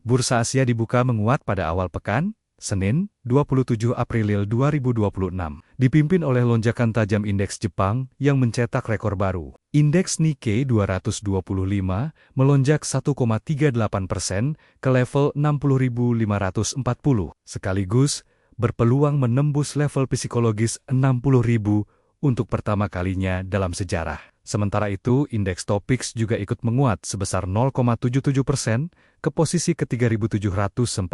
Bursa Asia dibuka menguat pada awal pekan, Senin, 27 April 2026, dipimpin oleh lonjakan tajam indeks Jepang yang mencetak rekor baru. Indeks Nikkei 225 melonjak 1,38% ke level 60.540, sekaligus berpeluang menembus level psikologis 60.000 untuk pertama kalinya dalam sejarah. Sementara itu, indeks Topix juga ikut menguat sebesar 0,77% ke posisi ke-3.745.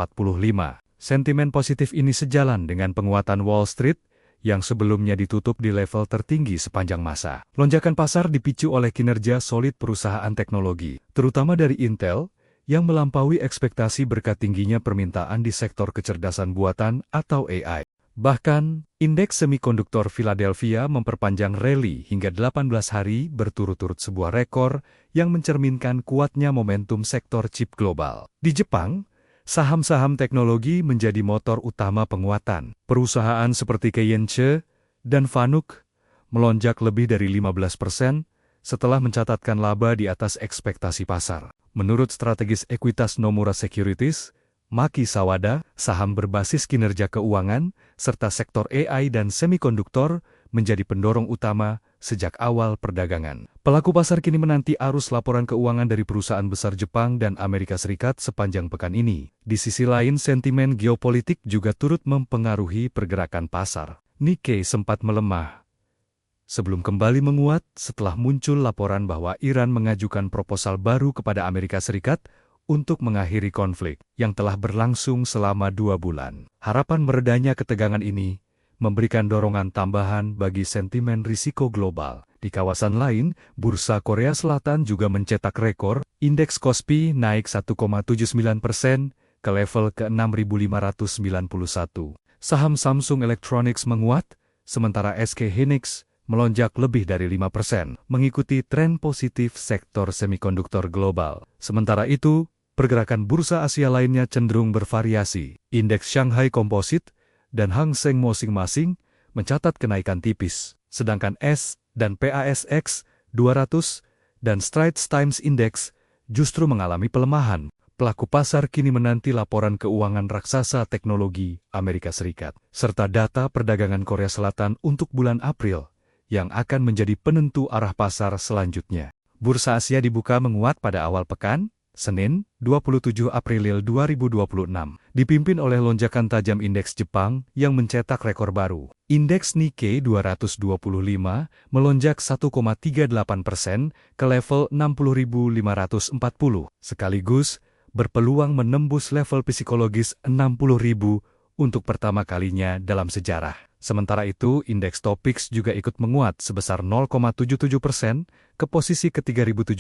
Sentimen positif ini sejalan dengan penguatan Wall Street yang sebelumnya ditutup di level tertinggi sepanjang masa. Lonjakan pasar dipicu oleh kinerja solid perusahaan teknologi, terutama dari Intel, yang melampaui ekspektasi berkat tingginya permintaan di sektor kecerdasan buatan atau AI. Bahkan, indeks semikonduktor Philadelphia memperpanjang rally hingga 18 hari berturut-turut sebuah rekor yang mencerminkan kuatnya momentum sektor chip global. Di Jepang, saham-saham teknologi menjadi motor utama penguatan. Perusahaan seperti Keiichi dan Fanuc melonjak lebih dari 15% setelah mencatatkan laba di atas ekspektasi pasar. Menurut strategis ekuitas Nomura Securities, Maki Sawada, saham berbasis kinerja keuangan, serta sektor AI dan semikonduktor menjadi pendorong utama sejak awal perdagangan. Pelaku pasar kini menanti arus laporan keuangan dari perusahaan besar Jepang dan Amerika Serikat sepanjang pekan ini. Di sisi lain, sentimen geopolitik juga turut mempengaruhi pergerakan pasar. Nikkei sempat melemah sebelum kembali menguat setelah muncul laporan bahwa Iran mengajukan proposal baru kepada Amerika Serikat untuk mengakhiri konflik yang telah berlangsung selama 2 bulan. Harapan meredanya ketegangan ini memberikan dorongan tambahan bagi sentimen risiko global. Di kawasan lain, Bursa Korea Selatan juga mencetak rekor, indeks Kospi naik 1,79% ke level ke-6.591. Saham Samsung Electronics menguat, sementara SK Hynix melonjak lebih dari 5%, mengikuti tren positif sektor semikonduktor global. Sementara itu, pergerakan bursa Asia lainnya cenderung bervariasi. Indeks Shanghai Composite dan Hang Seng masing-masing mencatat kenaikan tipis, sedangkan S dan PASX 200 dan Straits Times Index justru mengalami pelemahan. Pelaku pasar kini menanti laporan keuangan raksasa teknologi Amerika Serikat, serta data perdagangan Korea Selatan untuk bulan April, yang akan menjadi penentu arah pasar selanjutnya. Bursa Asia dibuka menguat pada awal pekan, Senin, 27 April 2026, dipimpin oleh lonjakan tajam indeks Jepang yang mencetak rekor baru. Indeks Nikkei 225 melonjak 1,38% ke level 60.540, sekaligus berpeluang menembus level psikologis 60.000 untuk pertama kalinya dalam sejarah. Sementara itu, indeks Topix juga ikut menguat sebesar 0,77% ke posisi ke-3.745.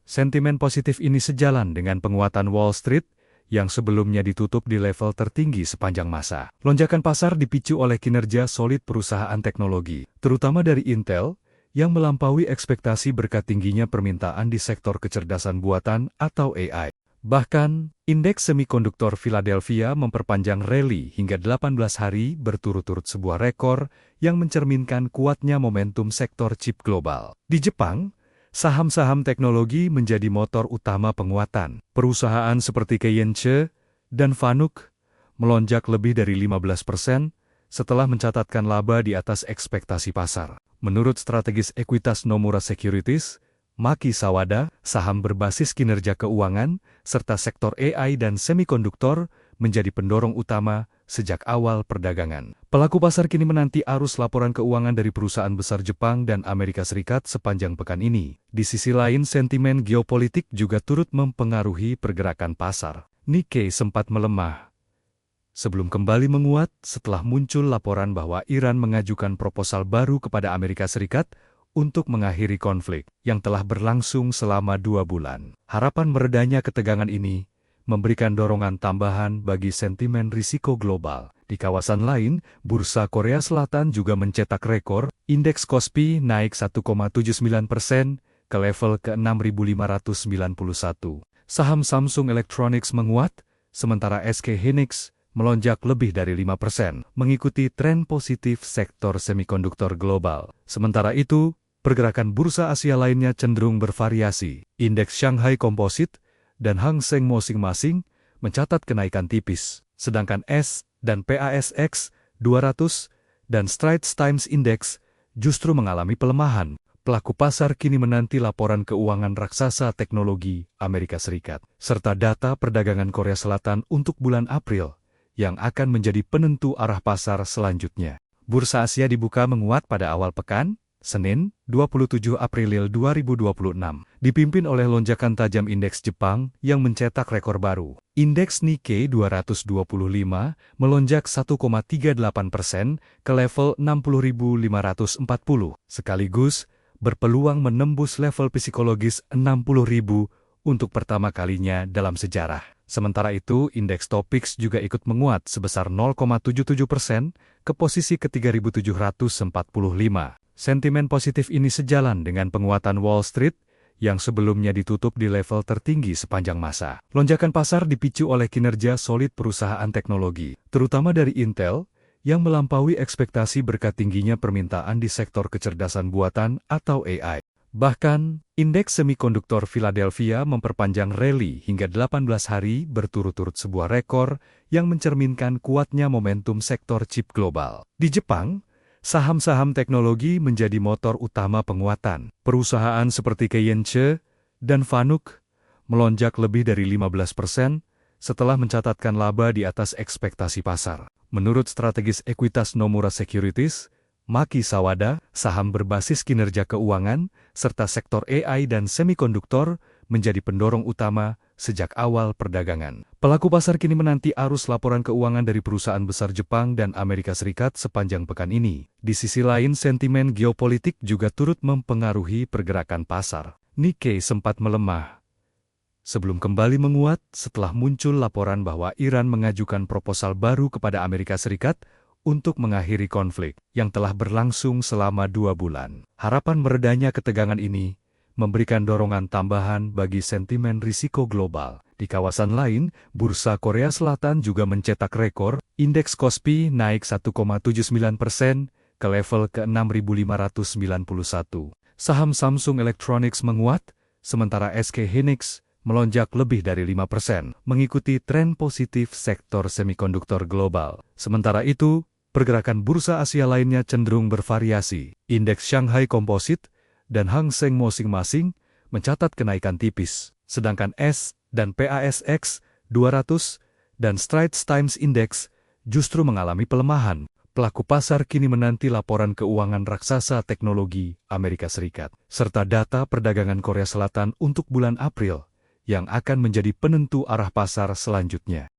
Sentimen positif ini sejalan dengan penguatan Wall Street yang sebelumnya ditutup di level tertinggi sepanjang masa. Lonjakan pasar dipicu oleh kinerja solid perusahaan teknologi, terutama dari Intel, yang melampaui ekspektasi berkat tingginya permintaan di sektor kecerdasan buatan atau AI. Bahkan, indeks semikonduktor Philadelphia memperpanjang rally hingga 18 hari berturut-turut sebuah rekor yang mencerminkan kuatnya momentum sektor chip global. Di Jepang, saham-saham teknologi menjadi motor utama penguatan. Perusahaan seperti Keiichi dan Fanuc melonjak lebih dari 15% setelah mencatatkan laba di atas ekspektasi pasar. Menurut strategis ekuitas Nomura Securities, Maki Sawada, saham berbasis kinerja keuangan, serta sektor AI dan semikonduktor menjadi pendorong utama sejak awal perdagangan. Pelaku pasar kini menanti arus laporan keuangan dari perusahaan besar Jepang dan Amerika Serikat sepanjang pekan ini. Di sisi lain, sentimen geopolitik juga turut mempengaruhi pergerakan pasar. Nikkei sempat melemah sebelum kembali menguat setelah muncul laporan bahwa Iran mengajukan proposal baru kepada Amerika Serikat untuk mengakhiri konflik yang telah berlangsung selama 2 bulan. Harapan meredanya ketegangan ini memberikan dorongan tambahan bagi sentimen risiko global. Di kawasan lain, Bursa Korea Selatan juga mencetak rekor, indeks Kospi naik 1,79% ke level ke-6.591. Saham Samsung Electronics menguat, sementara SK Hynix melonjak lebih dari 5%, mengikuti tren positif sektor semikonduktor global. Sementara itu, pergerakan bursa Asia lainnya cenderung bervariasi. Indeks Shanghai Composite dan Hang Seng masing-masing mencatat kenaikan tipis, sedangkan S&P ASX 200 dan Straits Times Index justru mengalami pelemahan. Pelaku pasar kini menanti laporan keuangan raksasa teknologi Amerika Serikat, serta data perdagangan Korea Selatan untuk bulan April, yang akan menjadi penentu arah pasar selanjutnya. Bursa Asia dibuka menguat pada awal pekan, Senin, 27 April 2026, dipimpin oleh lonjakan tajam indeks Jepang yang mencetak rekor baru. Indeks Nikkei 225 melonjak 1,38% ke level 60.540, sekaligus berpeluang menembus level psikologis 60.000 untuk pertama kalinya dalam sejarah. Sementara itu, indeks Topix juga ikut menguat sebesar 0,77% ke posisi ke-3.745. Sentimen positif ini sejalan dengan penguatan Wall Street yang sebelumnya ditutup di level tertinggi sepanjang masa. Lonjakan pasar dipicu oleh kinerja solid perusahaan teknologi, terutama dari Intel, yang melampaui ekspektasi berkat tingginya permintaan di sektor kecerdasan buatan atau AI. Bahkan, indeks semikonduktor Philadelphia memperpanjang rally hingga 18 hari berturut-turut, sebuah rekor yang mencerminkan kuatnya momentum sektor chip global. Di Jepang, saham-saham teknologi menjadi motor utama penguatan. Perusahaan seperti Keiichi dan Fanuc melonjak lebih dari 15% setelah mencatatkan laba di atas ekspektasi pasar. Menurut strategis ekuitas Nomura Securities, Maki Sawada, saham berbasis kinerja keuangan, serta sektor AI dan semikonduktor menjadi pendorong utama sejak awal perdagangan. Pelaku pasar kini menanti arus laporan keuangan dari perusahaan besar Jepang dan Amerika Serikat sepanjang pekan ini. Di sisi lain, sentimen geopolitik juga turut mempengaruhi pergerakan pasar. Nikkei sempat melemah sebelum kembali menguat setelah muncul laporan bahwa Iran mengajukan proposal baru kepada Amerika Serikat untuk mengakhiri konflik yang telah berlangsung selama 2 bulan. Harapan meredanya ketegangan ini memberikan dorongan tambahan bagi sentimen risiko global. Di kawasan lain, Bursa Korea Selatan juga mencetak rekor. Indeks Kospi naik 1,79% ke level ke-6.591. Saham Samsung Electronics menguat, sementara SK Hynix melonjak lebih dari 5%, mengikuti tren positif sektor semikonduktor global. Sementara itu, pergerakan bursa Asia lainnya cenderung bervariasi. Indeks Shanghai Composite dan Hang Seng masing-masing mencatat kenaikan tipis, sedangkan S&P ASX 200 dan Straits Times Index justru mengalami pelemahan. Pelaku pasar kini menanti laporan keuangan raksasa teknologi Amerika Serikat, serta data perdagangan Korea Selatan untuk bulan April, yang akan menjadi penentu arah pasar selanjutnya.